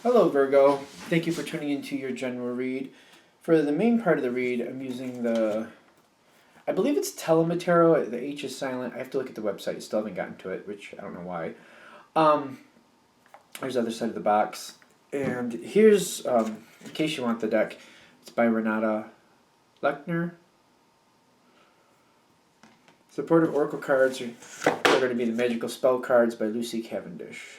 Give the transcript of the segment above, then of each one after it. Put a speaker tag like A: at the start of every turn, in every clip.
A: Hello, Virgo. Thank you for tuning into your general read. For the main part of the read, I'm using I believe it's Telematero. The H is silent. I have to look at the website. Still haven't gotten to it, which I don't know why. Um, there's the other side of the box. And here's, in case you want the deck, it's by Renata Lechner. Supportive Oracle cards are going to be the Magical Spell cards by Lucy Cavendish.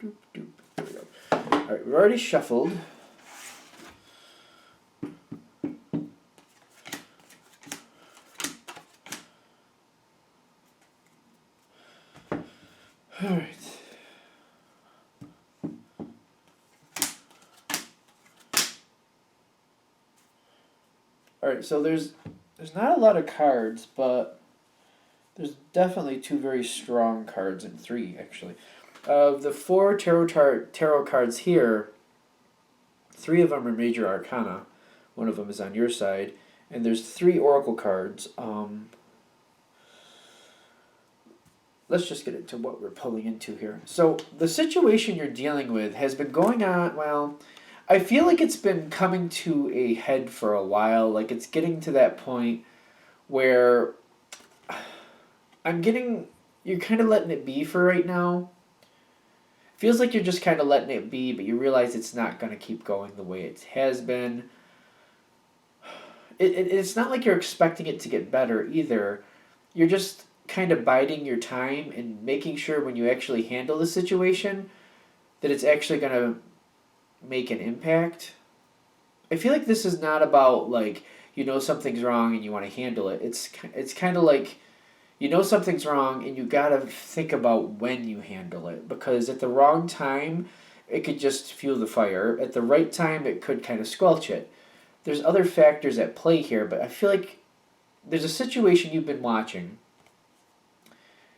A: Doop, doop. There we go. Alright, we've already shuffled. Alright. Alright, so there's not a lot of cards, but there's definitely two very strong cards, and three actually. Of the four tarot cards here, three of them are major arcana. One of them is on your side, and there's three oracle cards. Let's just get into what we're pulling into here. So the situation you're dealing with has been going on, well, I feel like it's been coming to a head for a while. Like it's getting to that point where you're kind of letting it be for right now. Feels like you're just kind of letting it be, but you realize it's not going to keep going the way it has been. It's not like you're expecting it to get better either. You're just kind of biding your time and making sure when you actually handle the situation that it's actually going to make an impact. I feel like this is not about like you know something's wrong and you want to handle it. It's kind of like you know something's wrong and you got to think about when you handle it, because at the wrong time it could just fuel the fire. At the right time it could kind of squelch it. There's other factors at play here, but I feel like there's a situation you've been watching.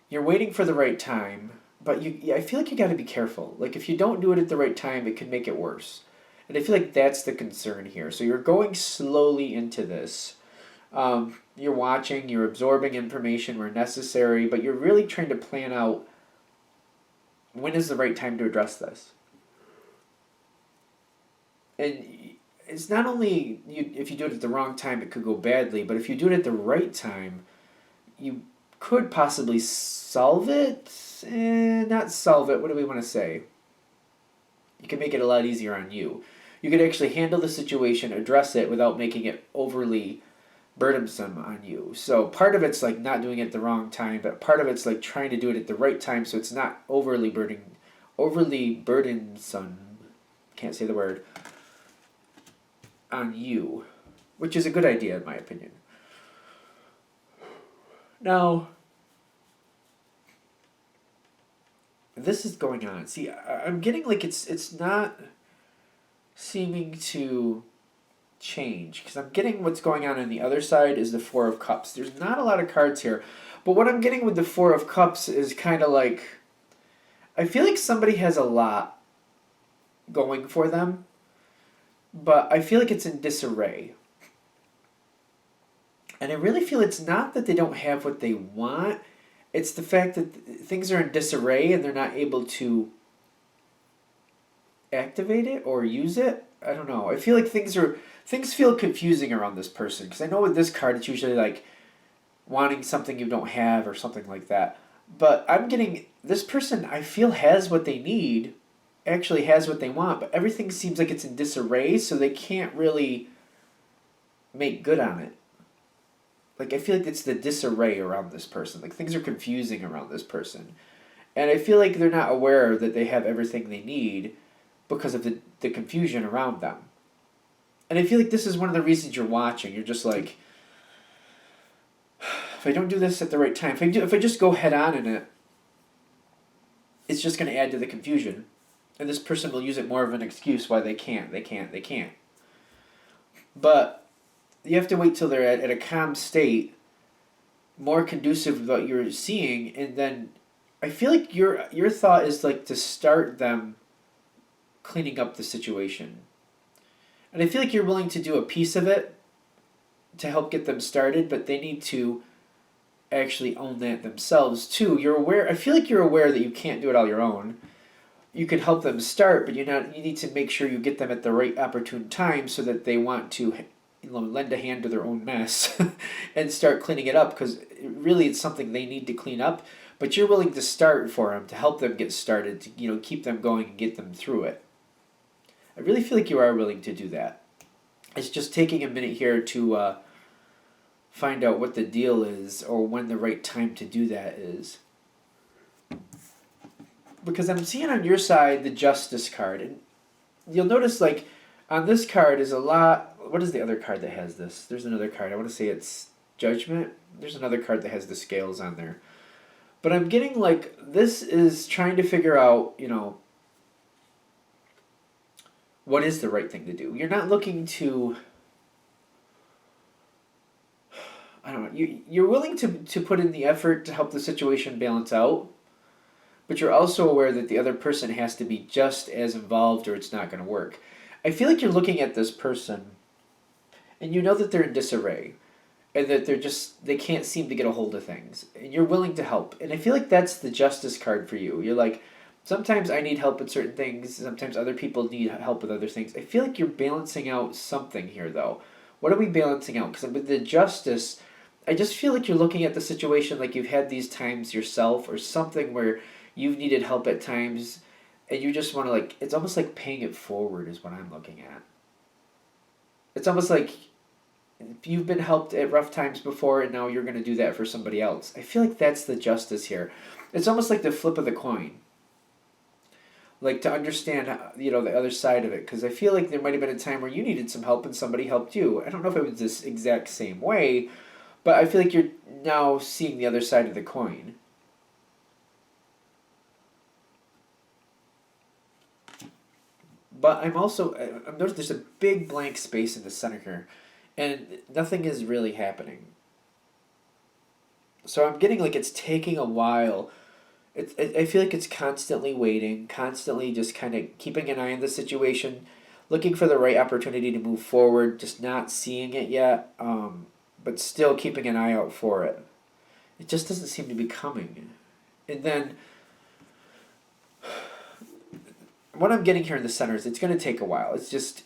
A: You're waiting for the right time, but I feel like you got to be careful. Like if you don't do it at the right time, it could make it worse. And I feel like that's the concern here. So you're going slowly into this. You're watching, you're absorbing information where necessary, but you're really trying to plan out when is the right time to address this. And it's not only if you do it at the wrong time, it could go badly, but if you do it at the right time, you could possibly solve it. Not solve it. What do we want to say? You can make it a lot easier on you. You could actually handle the situation, address it without making it overly burdensome on you. So part of it's like not doing it at the wrong time, but part of it's like trying to do it at the right time so it's not overly burdensome. Can't say the word. On you, which is a good idea in my opinion. Now, this is going on. See, I'm getting like it's not seeming to change, because I'm getting what's going on the other side is the Four of Cups. There's not a lot of cards here, but what I'm getting with the Four of Cups is kind of like, I feel like somebody has a lot going for them, but I feel like it's in disarray. And I really feel it's not that they don't have what they want, it's the fact that things are in disarray and they're not able to activate it or use it. I don't know. I feel like things feel confusing around this person, because I know with this card it's usually like wanting something you don't have or something like that. But I'm getting this person I feel has what they need, actually has what they want, but everything seems like it's in disarray, so they can't really make good on it. Like I feel like it's the disarray around this person. Like things are confusing around this person. And I feel like they're not aware that they have everything they need because of the confusion around them. And I feel like this is one of the reasons you're watching. You're just like, if I don't do this at the right time, if I just go head on in it, it's just going to add to the confusion. And this person will use it more of an excuse why they can't. But you have to wait till they're at a calm state, more conducive with what you're seeing, and then I feel like your thought is like to start them cleaning up the situation. And I feel like you're willing to do a piece of it to help get them started, but they need to actually own that themselves too. You're aware. I feel like you're aware that you can't do it all your own, you can help them start, but you need to make sure you get them at the right opportune time so that they want to lend a hand to their own mess and start cleaning it up, because really it's something they need to clean up, but you're willing to start for them, to help them get started, to keep them going and get them through it. I really feel like you are willing to do that. It's just taking a minute here to find out what the deal is, or when the right time to do that is. Because I'm seeing on your side the Justice card, and you'll notice like on this card is a lot. What is the other card that has this? There's another card. I want to say it's Judgment. There's another card that has the scales on there. But I'm getting like this is trying to figure out, what is the right thing to do. You're not looking to, I don't know, you're willing to put in the effort to help the situation balance out, but you're also aware that the other person has to be just as involved or it's not going to work. I feel like you're looking at this person and you know that they're in disarray and that they can't seem to get a hold of things, and you're willing to help. And I feel like that's the Justice card for you. You're like, sometimes I need help with certain things, sometimes other people need help with other things. I feel like you're balancing out something here though. What are we balancing out? Because with the Justice, I just feel like you're looking at the situation like you've had these times yourself, or something where you've needed help at times and you just want to, like, it's almost like paying it forward is what I'm looking at. It's almost like you've been helped at rough times before and now you're going to do that for somebody else. I feel like that's the Justice here. It's almost like the flip of the coin. Like, to understand, the other side of it, because I feel like there might have been a time where you needed some help and somebody helped you. I don't know if it was this exact same way, but I feel like you're now seeing the other side of the coin. But I'm noticing there's a big blank space in the center here, and nothing is really happening. So I'm getting like it's taking a while. I feel like it's constantly waiting, constantly just kind of keeping an eye on the situation, looking for the right opportunity to move forward, just not seeing it yet, but still keeping an eye out for it. It just doesn't seem to be coming. And then what I'm getting here in the center is it's going to take a while. It's just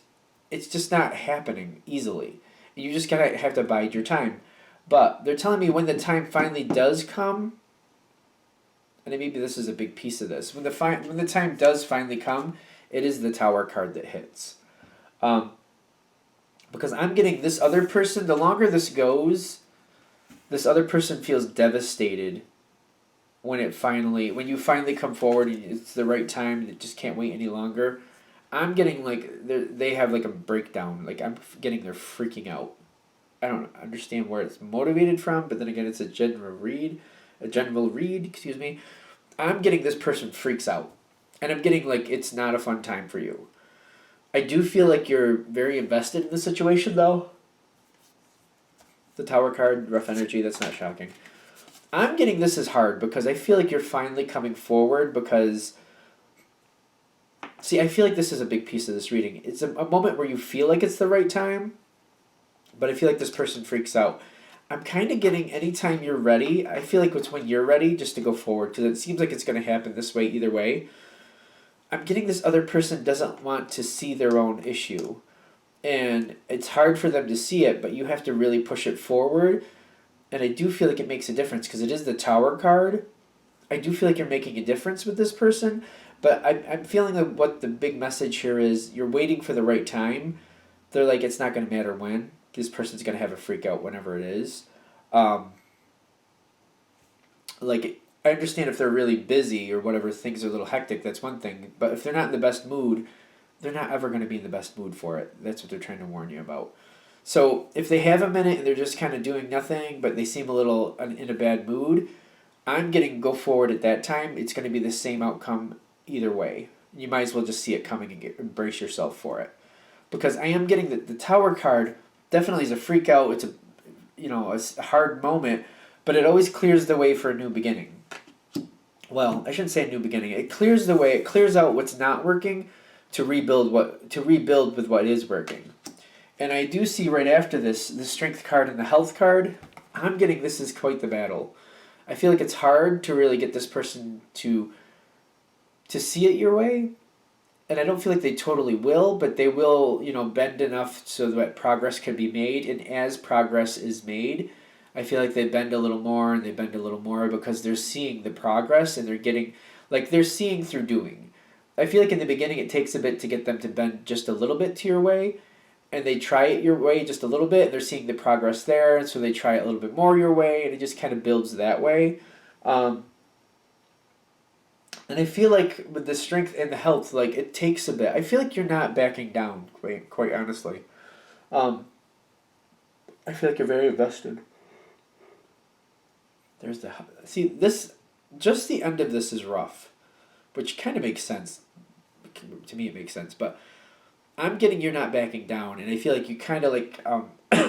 A: not happening easily. You just gotta have to bide your time. But they're telling me when the time finally does come, and maybe this is a big piece of this. When the time does finally come, it is the Tower card that hits. Because I'm getting this other person. The longer this goes, this other person feels devastated when you finally come forward and it's the right time. They just can't wait any longer. I'm getting like they have like a breakdown. Like, I'm getting they're freaking out. I don't understand where it's motivated from, but then again, it's a general read. Excuse me. I'm getting this person freaks out, and I'm getting like it's not a fun time for you. I do feel like you're very invested in the situation, though. The Tower card, rough energy. That's not shocking. I'm getting this is hard because I feel like you're finally coming forward because. See, I feel like this is a big piece of this reading. It's a moment where you feel like it's the right time, but I feel like this person freaks out. I'm kind of getting anytime you're ready, I feel like it's when you're ready just to go forward, because it seems like it's going to happen this way either way. I'm getting this other person doesn't want to see their own issue, and it's hard for them to see it, but you have to really push it forward, and I do feel like it makes a difference because it is the Tower card. I do feel like you're making a difference with this person, but I'm feeling like what the big message here is you're waiting for the right time. They're like, it's not going to matter when. This person's going to have a freak out whenever it is. Like, I understand if they're really busy or whatever, things are a little hectic, that's one thing. But if they're not in the best mood, they're not ever going to be in the best mood for it. That's what they're trying to warn you about. So if they have a minute and they're just kind of doing nothing, but they seem a little in a bad mood, I'm getting go forward at that time. It's going to be the same outcome either way. You might as well just see it coming and embrace yourself for it. Because I am getting the Tower card definitely is a freak out. It's a hard moment, but it always clears the way for a new beginning. Well, I shouldn't say a new beginning. It clears the way. It clears out what's not working to rebuild with what is working. And I do see right after this, the Strength card and the Health card. I'm getting this is quite the battle. I feel like it's hard to really get this person to to see it your way. And I don't feel like they totally will, but they will, bend enough so that progress can be made. And as progress is made, I feel like they bend a little more and they bend a little more because they're seeing the progress and they're seeing through doing. I feel like in the beginning it takes a bit to get them to bend just a little bit to your way, and they try it your way just a little bit, and they're seeing the progress there, and so they try it a little bit more your way, and it just kind of builds that way. Um, and I feel like with the strength and the health, like it takes a bit. I feel like you're not backing down, quite honestly. Um, I feel like you're very invested. There's the see this. Just the end of this is rough, which kind of makes sense. To me, it makes sense, but I'm getting you're not backing down, and I feel like you kind of like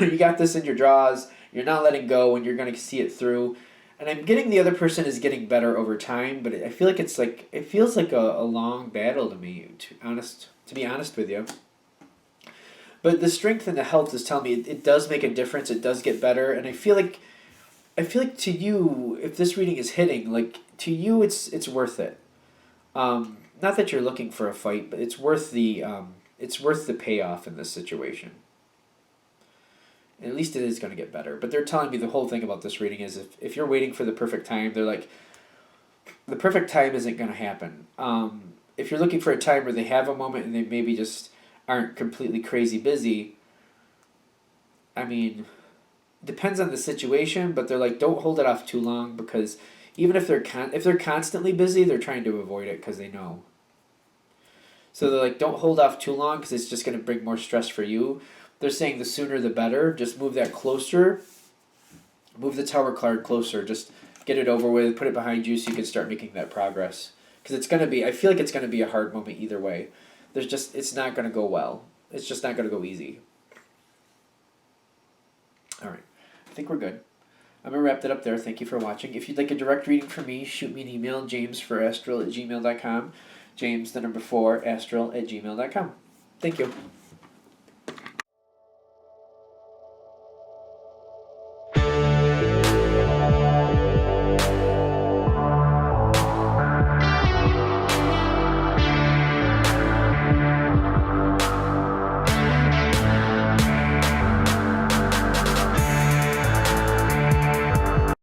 A: you got this in your draws. You're not letting go, and you're gonna see it through. And I'm getting the other person is getting better over time, but I feel like it feels like a long battle to me. To be honest with you. But the strength and the health is telling me it does make a difference. It does get better, and I feel like to you, if this reading is hitting, like to you, it's worth it. Not that you're looking for a fight, but it's worth the payoff in this situation. And at least it is going to get better. But they're telling me the whole thing about this reading is if you're waiting for the perfect time, they're like the perfect time isn't going to happen. If you're looking for a time where they have a moment and they maybe just aren't completely crazy busy, I mean, depends on the situation, but they're like don't hold it off too long because even if they're constantly busy, they're trying to avoid it because they know. So they're like don't hold off too long because it's just going to bring more stress for you. They're saying the sooner the better. Just move that closer. Move the tower card closer. Just get it over with. Put it behind you so you can start making that progress. Because it's going to be. I feel like it's going to be a hard moment either way. It's not going to go well. It's just not going to go easy. All right. I think we're good. I'm going to wrap that up there. Thank you for watching. If you'd like a direct reading from me, shoot me an email, jamesforastral@gmail.com. James, the number 4, astral@gmail.com. Thank you.